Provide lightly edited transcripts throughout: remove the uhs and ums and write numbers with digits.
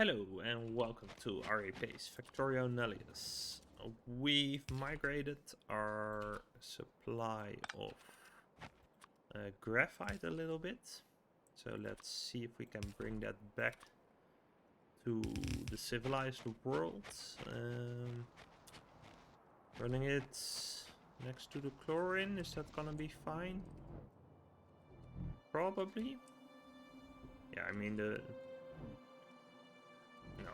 Hello and welcome to Aurei Factorio 1.1 Nullius. We've migrated our supply of graphite a little bit. So let's see if we can bring that back to the civilized world. Running it next to the chlorine, is that gonna be fine? Probably. Yeah, I mean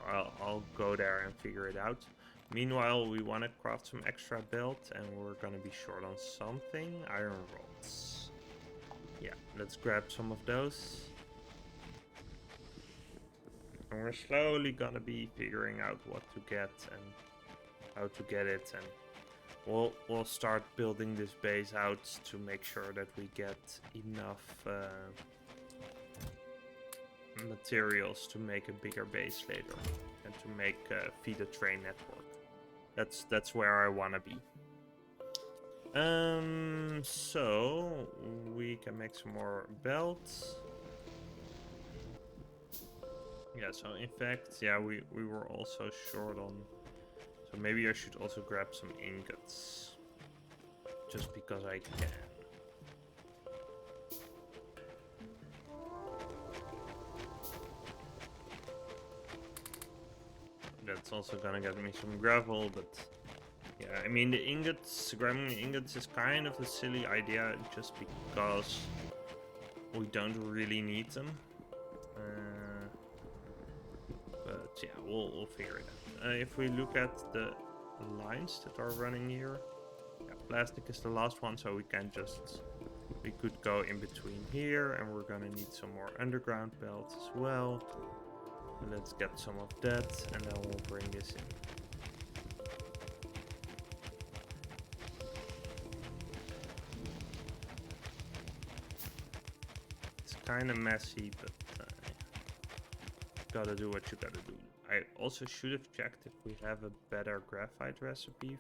I'll go there and figure it out. Meanwhile, we want to craft some extra belt and we're gonna be short on something. Iron rods. Yeah, let's grab some of those. And we're slowly gonna be figuring out what to get and how to get it, and we'll start building this base out to make sure that we get enough materials to make a bigger base later and to make feed a train network. That's where I want to be. So we can make some more belts. Yeah, so in fact, yeah, we were also short on, so maybe I should also grab some ingots just because I can. That's also gonna get me some gravel, but yeah, I mean the ingots, grabbing the ingots is kind of a silly idea just because we don't really need them. But yeah, we'll figure it out. If we look at the lines that are running here, yeah, plastic is the last one, so we could go in between here, and we're gonna need some more underground belts as well. Let's get some of that, and then we'll bring this in. It's kind of messy, but gotta do what you gotta do. I also should have checked if we have a better graphite recipe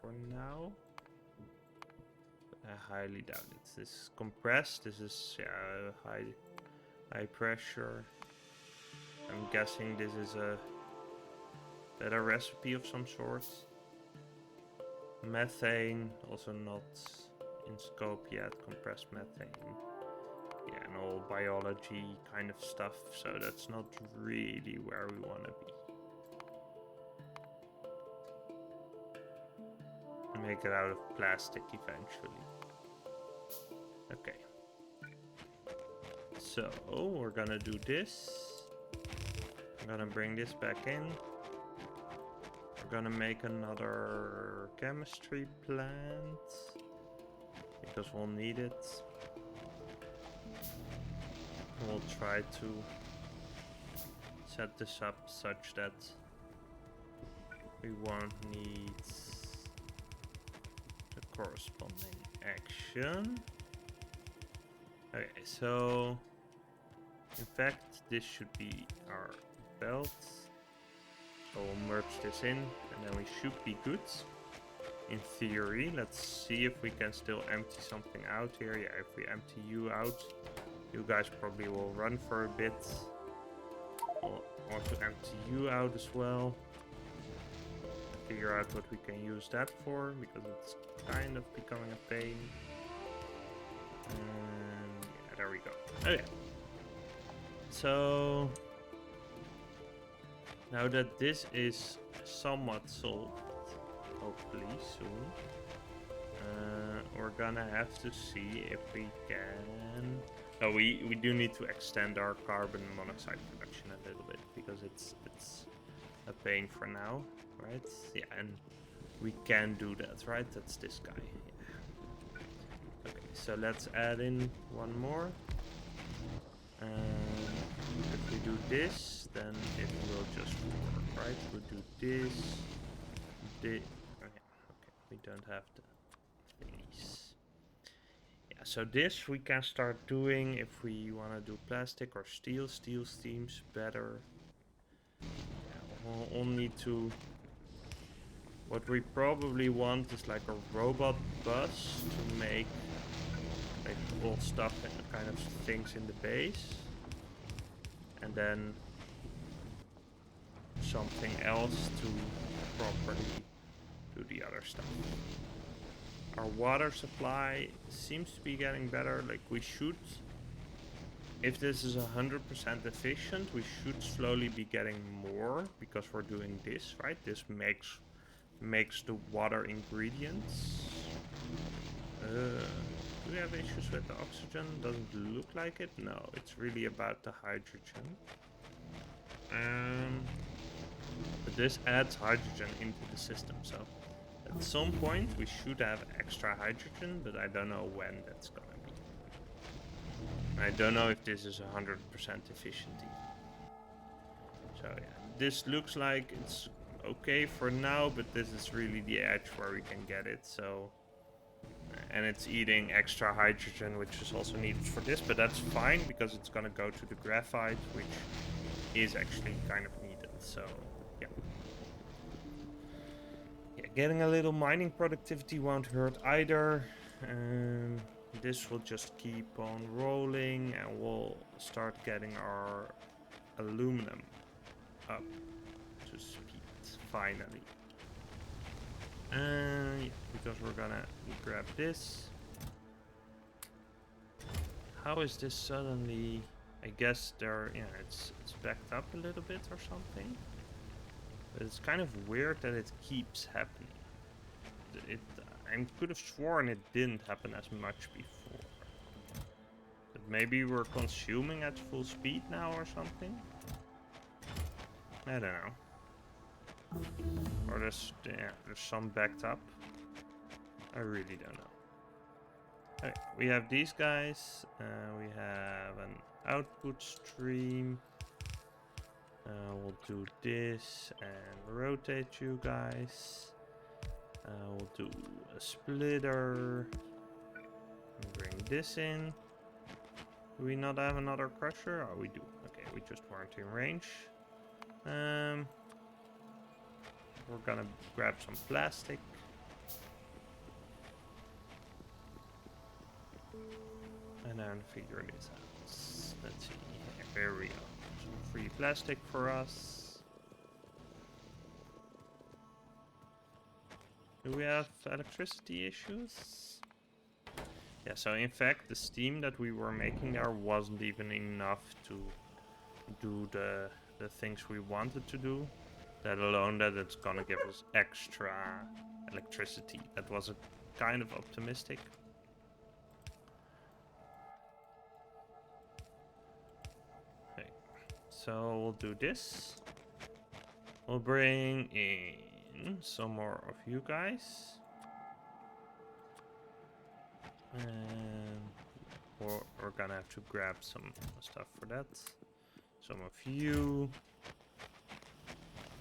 for now. But I highly doubt it. This is compressed. This is high pressure. I'm guessing this is a better recipe of some sort. Methane, also not in scope yet. Compressed methane. Yeah, and all biology kind of stuff. So that's not really where we want to be. Make it out of plastic eventually. Okay. So we're gonna do this. I'm gonna bring this back in. We're gonna make another chemistry plant because we'll need it. We'll try to set this up such that we won't need the corresponding action. Okay, so in fact this should be our belt. So we'll merge this in and then we should be good. In theory, let's see if we can still empty something out here. Yeah, if we empty you out, you guys probably will run for a bit. We'll want to empty you out as well. Figure out what we can use that for, because it's kind of becoming a pain. And yeah, there we go. Okay. So now that this is somewhat solved, hopefully soon, we're gonna have to see if we can. No, we do need to extend our carbon monoxide production a little bit because it's a pain for now, right? Yeah, and we can do that, right? That's this guy. Yeah. Okay, so let's add in one more. If we do this, then it will just work, right? We'll do this. Okay, we don't have the thingies. Yeah, so this we can start doing if we want to do plastic or steel. Steel seems better. Yeah, we'll need to. What we probably want is like a robot bus to make like all stuff and kind of things in the base. And then something else to properly do the other stuff. Our water supply seems to be getting better. Like, we should, if this is 100% efficient, we should slowly be getting more because we're doing this, right? This makes the water ingredients. Do we have issues with the oxygen? Doesn't look like it. No, it's really about the hydrogen. But this adds hydrogen into the system, so at some point we should have extra hydrogen, but I don't know when that's gonna be. I don't know if this is 100% efficient either. So yeah, this looks like it's okay for now, but this is really the edge where we can get it, so... And it's eating extra hydrogen, which is also needed for this, but that's fine because it's gonna go to the graphite, which is actually kind of needed, so yeah. Yeah, getting a little mining productivity won't hurt either. This will just keep on rolling and we'll start getting our aluminum up to speed, finally. Yeah, because we're gonna grab this. How is this suddenly... I guess it's backed up a little bit or something. But it's kind of weird that it keeps happening. I could have sworn it didn't happen as much before. But maybe we're consuming at full speed now or something? I don't know. Or there's some backed up. I really don't know. Okay, we have these guys. We have an output stream. We'll do this and rotate you guys. We'll do a splitter. Bring this in. Do we not have another crusher? Oh, we do. Okay, we just weren't in range. We're gonna grab some plastic. And then figure this out. Let's see. There we go. Some free plastic for us. Do we have electricity issues? Yeah, so in fact the steam that we were making there wasn't even enough to do the things we wanted to do. Let alone that it's gonna give us extra electricity. That was a kind of optimistic. Okay, so we'll do this. We'll bring in some more of you guys. And we're gonna have to grab some stuff for that. Some of you.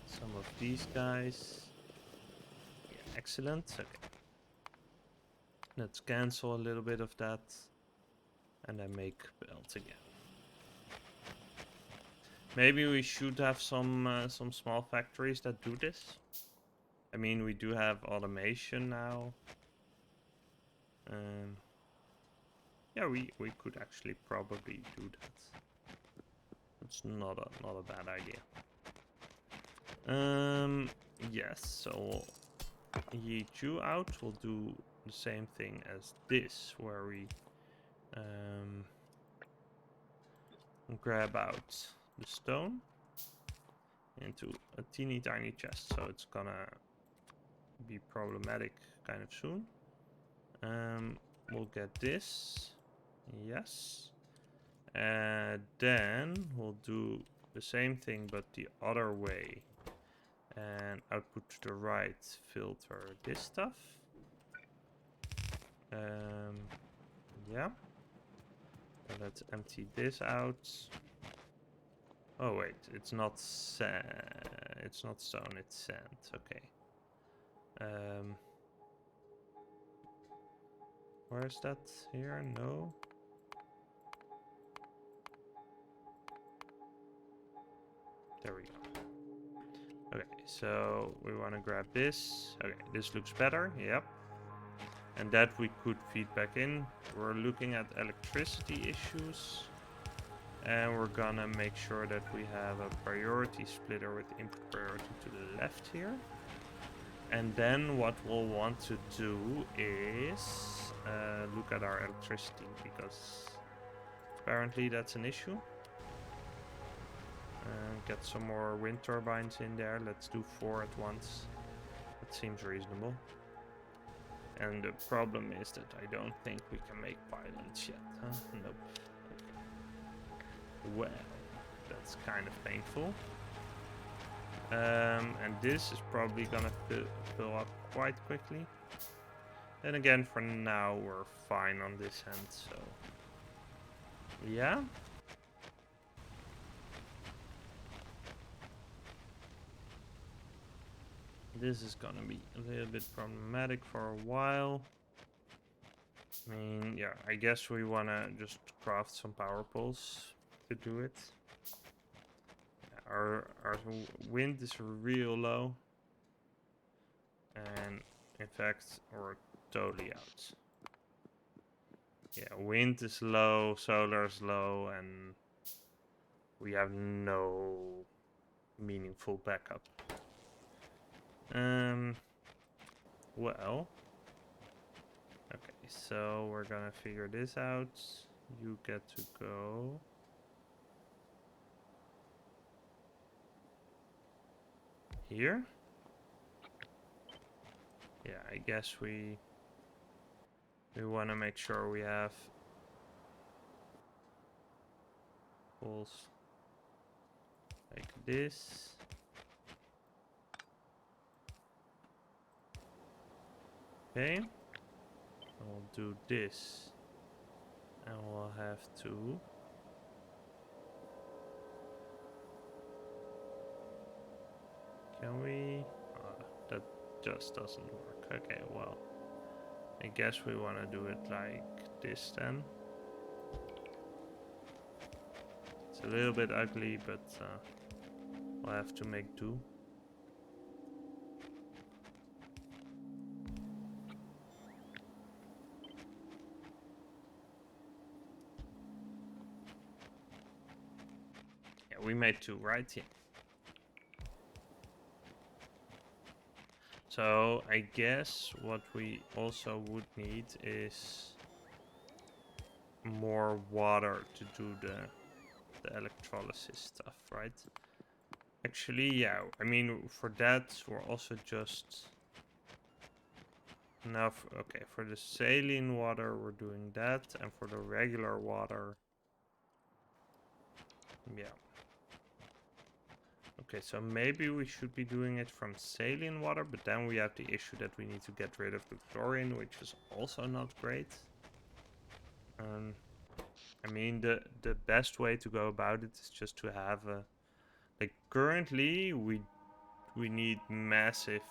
Some of these guys. Yeah, excellent. Okay. Let's cancel a little bit of that. And then make belts again. Maybe we should have some small factories that do this. I mean, we do have automation now. Yeah, we could actually probably do that. It's not a bad idea. Yes, so we'll yeet you out. We'll do the same thing as this, where we grab out the stone into a teeny tiny chest, so it's gonna be problematic kind of soon. We'll get this, yes, and then we'll do the same thing but the other way, and output to the right filter this stuff. Yeah, and let's empty this out. Oh wait, it's not sand. It's not stone, it's sand. Okay. Where's that? Here? No. There we go. Okay, so we want to grab this. Okay, this looks better. Yep. And that we could feed back in. We're looking at electricity issues. And we're gonna make sure that we have a priority splitter with input priority to the left here. And then what we'll want to do is look at our electricity, because apparently that's an issue. Get some more wind turbines in there. Let's do 4 at once. That seems reasonable. And the problem is that I don't think we can make pylons yet. Huh? Nope. Okay. Well, that's kind of painful. And this is probably gonna fill up quite quickly. And again, for now, we're fine on this end, so... yeah. This is gonna be a little bit problematic for a while. I mean, yeah, I guess we wanna just craft some power poles to do it. Our wind is real low. And in fact, we're totally out. Yeah, wind is low, solar is low, and we have no meaningful backup. Well, okay, so we're gonna figure this out. You get to go. Here? Yeah, I guess we want to make sure we have poles like this. Okay, we'll do this, and we'll have to can we? That just doesn't work. Okay, well, I guess we want to do it like this then. It's a little bit ugly, but we'll have to make do. Yeah, we made 2, right? Yeah. So I guess what we also would need is more water to do the electrolysis stuff, right? Actually, yeah, I mean, for that, we're also just... Now, okay, for the saline water, we're doing that, and for the regular water... Yeah. Okay, so maybe we should be doing it from saline water, but then we have the issue that we need to get rid of the chlorine, which is also not great. I mean, the best way to go about it is just to have a... Like, currently, we need massive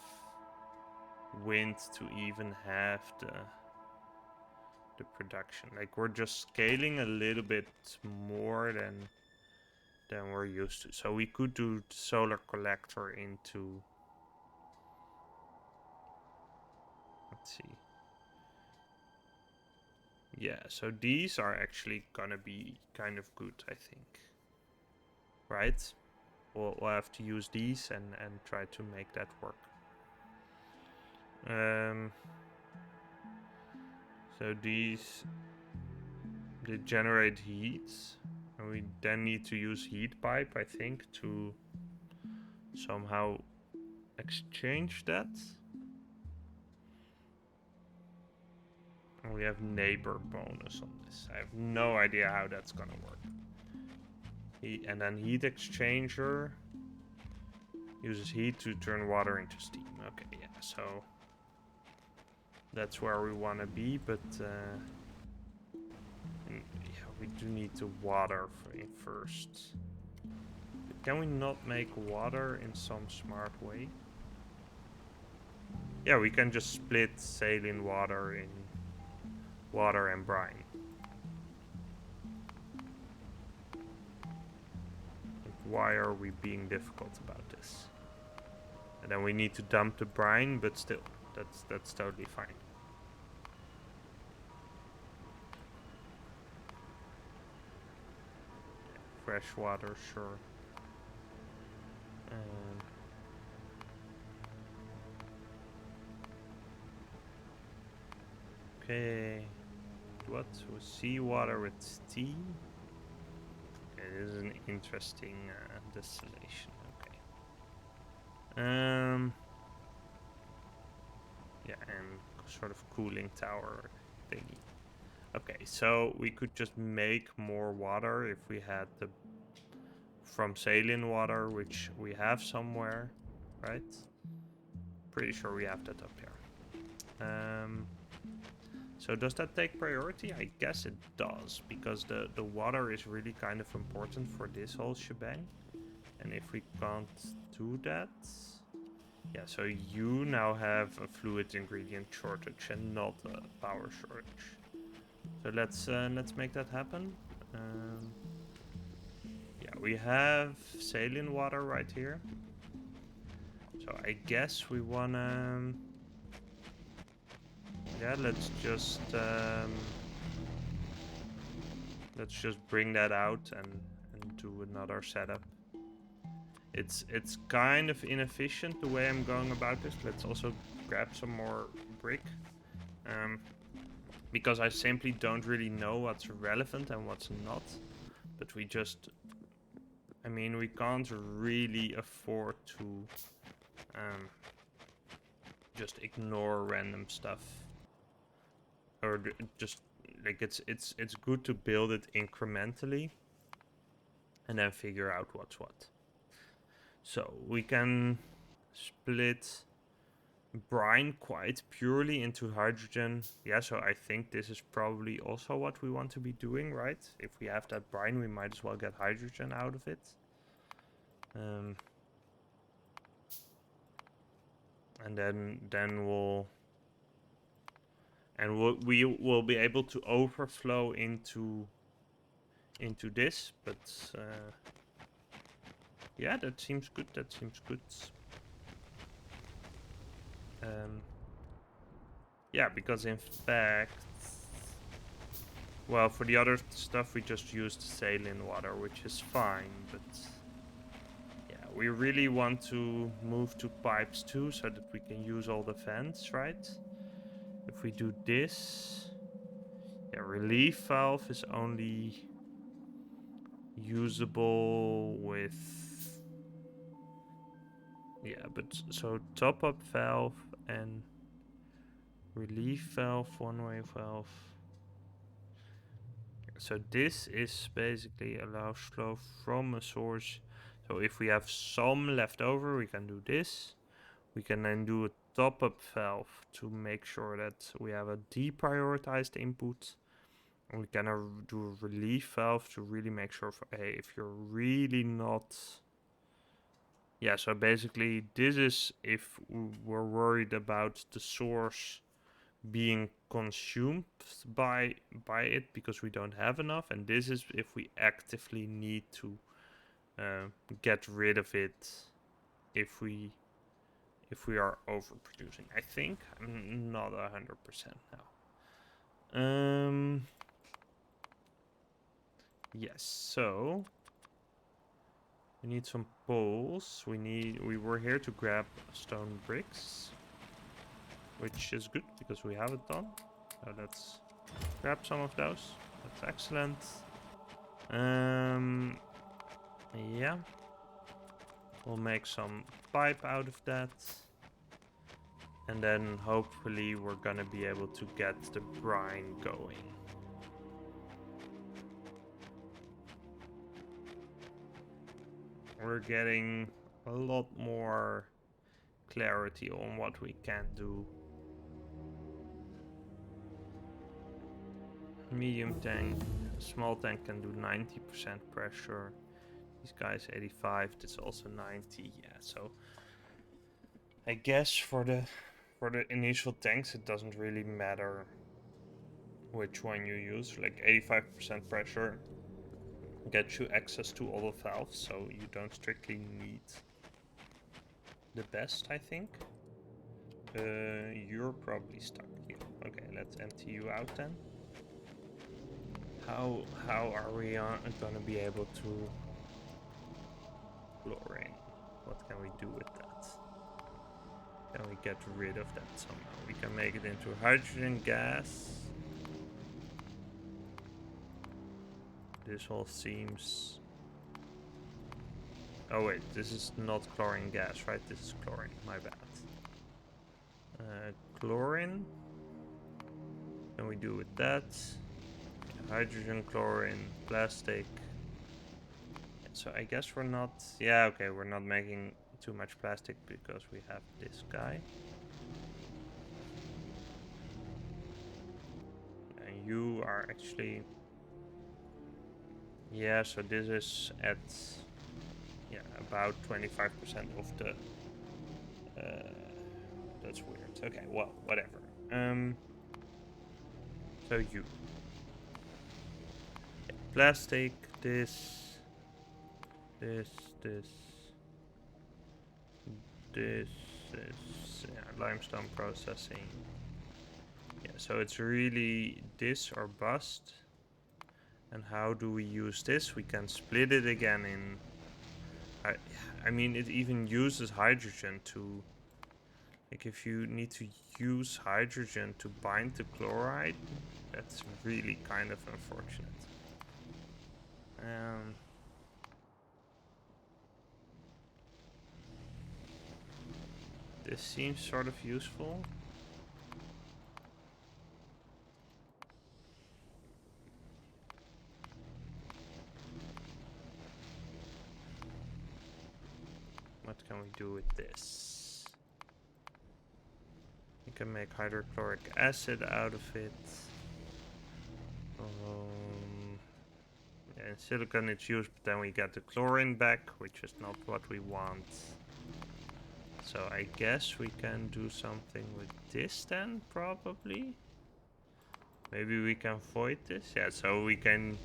wind to even have the production. Like, we're just scaling a little bit more than we're used to. So we could do the solar collector into... Let's see. Yeah, so these are actually gonna be kind of good, I think. Right? We'll have to use these and try to make that work. So these, they generate heat, and we then need to use heat pipe, I think, to somehow exchange that. And we have neighbor bonus on this. I have no idea how that's gonna work. And then heat exchanger uses heat to turn water into steam. Okay, yeah, so that's where we want to be, but yeah, we do need to water first. But can we not make water in some smart way? Yeah, we can just split saline water in water and brine. Why are we being difficult about this? And then we need to dump the brine, but still, that's totally fine. fresh water, sure. Um, okay. What? With seawater with tea? It is an interesting destination. Okay. Yeah, and sort of cooling tower thingy. Okay, so we could just make more water if we had the from saline water, which we have somewhere, right? Pretty sure we have that up here. So does that take priority? I guess it does, because the water is really kind of important for this whole shebang. And if we can't do that... Yeah, so you now have a fluid ingredient shortage and not a power shortage. So let's make that happen. Yeah, we have saline water right here. So I guess we wanna... yeah, let's just bring that out and do another setup. It's kind of inefficient the way I'm going about this. Let's also grab some more brick. Because I simply don't really know what's relevant and what's not. But we just... I mean, we can't really afford to just ignore random stuff. Or just... like, it's good to build it incrementally. And then figure out what's what. So, we can split brine quite purely into hydrogen. Yeah, so I think this is probably also what we want to be doing, right? If we have that brine, we might as well get hydrogen out of it. And then we'll we will be able to overflow into this, but yeah, that seems good. That seems good. Yeah, because in fact, well, for the other stuff we just used saline water, which is fine, but yeah, we really want to move to pipes too, so that we can use all the vents, right? If we do this, yeah, relief valve is only usable with, yeah, but so top up valve and relief valve, one-way valve. So this is basically allows flow from a source. So if we have some left over, we can do this. We can then do a top-up valve to make sure that we have a deprioritized input. And we can do a relief valve to really make sure, hey, if you're really not... Yeah, so basically this is if we're worried about the source being consumed by it because we don't have enough, and this is if we actively need to get rid of it if we are overproducing. I think I'm not 100% now. Yes, so we need some poles. We were here to grab stone bricks, which is good because we have it done. So let's grab some of those. That's excellent. Yeah. We'll make some pipe out of that. And then hopefully we're gonna be able to get the brine going. We're getting a lot more clarity on what we can do. Medium tank, small tank can do 90% pressure. These guys 85, this also 90. Yeah, so I guess for the initial tanks it doesn't really matter which one you use. Like 85% pressure gets you access to all the valves, so you don't strictly need the best, I think. You're probably stuck here. Okay, let's empty you out then. How are we gonna be able to chlorine? What can we do with that? Can we get rid of that somehow? We can make it into hydrogen gas. This all seems... Oh wait, this is not chlorine gas, right? This is chlorine, my bad. Chlorine. Can we do with that? Hydrogen, chlorine, plastic. So I guess we're not... Yeah, okay, we're not making too much plastic because we have this guy. And you are actually... Yeah, so this is at... Yeah, about 25% of the... that's weird. Okay, well, whatever. So you... Yeah, plastic, this... This is limestone processing. Yeah, so it's really this or bust. And how do we use this? We can split it again in... I mean, it even uses hydrogen to... Like, if you need to use hydrogen to bind to chloride, that's really kind of unfortunate. This seems sort of useful. What can we do with this? We can make hydrochloric acid out of it. And silicon it's used, but then we get the chlorine back, which is not what we want. So I guess we can do something with this then, probably. Maybe we can void this. Yeah, so we can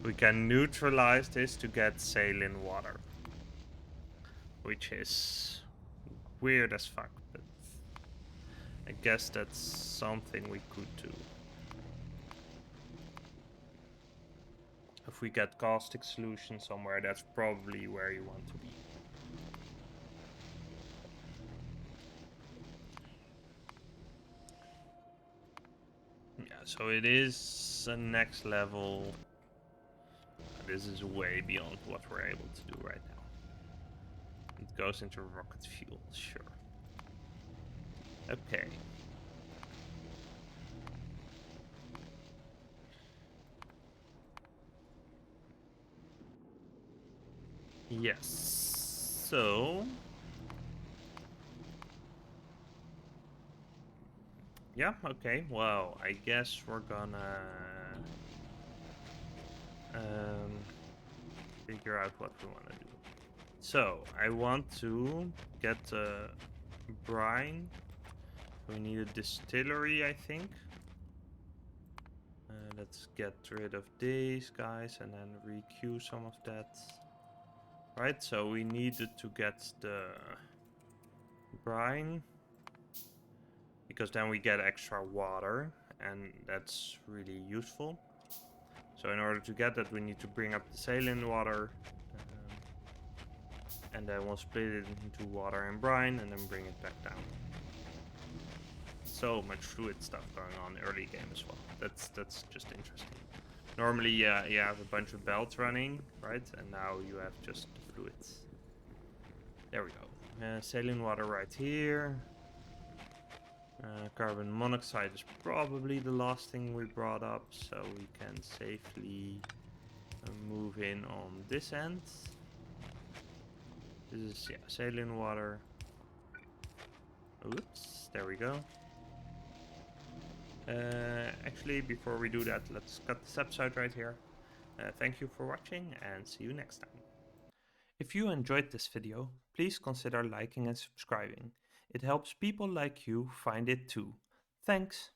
neutralize this to get saline water, which is weird as fuck, but I guess that's something we could do. If we get caustic solution somewhere, that's probably where you want to be. Yeah, so it is a next level. This is way beyond what we're able to do right now. It goes into rocket fuel, sure. Okay. Yes. So... Yeah, okay. Well, I guess we're gonna... figure out what we want to do. So, I want to get brine. We need a distillery, I think. Let's get rid of these guys and then re-queue some of that. Right, so we needed to get the brine, because then we get extra water, and that's really useful. So in order to get that, we need to bring up the saline water, and then we'll split it into water and brine, and then bring it back down. So much fluid stuff going on early game as well. That's just interesting. Normally, you have a bunch of belts running, right? And now you have just the fluids. There we go. Saline water right here. Carbon monoxide is probably the last thing we brought up, so we can safely move in on this end. This is, yeah, saline water. Oops, there we go. Actually, before we do that, let's cut this episode right here. Thank you for watching, and see you next time. If you enjoyed this video, please consider liking and subscribing. It helps people like you find it too. Thanks!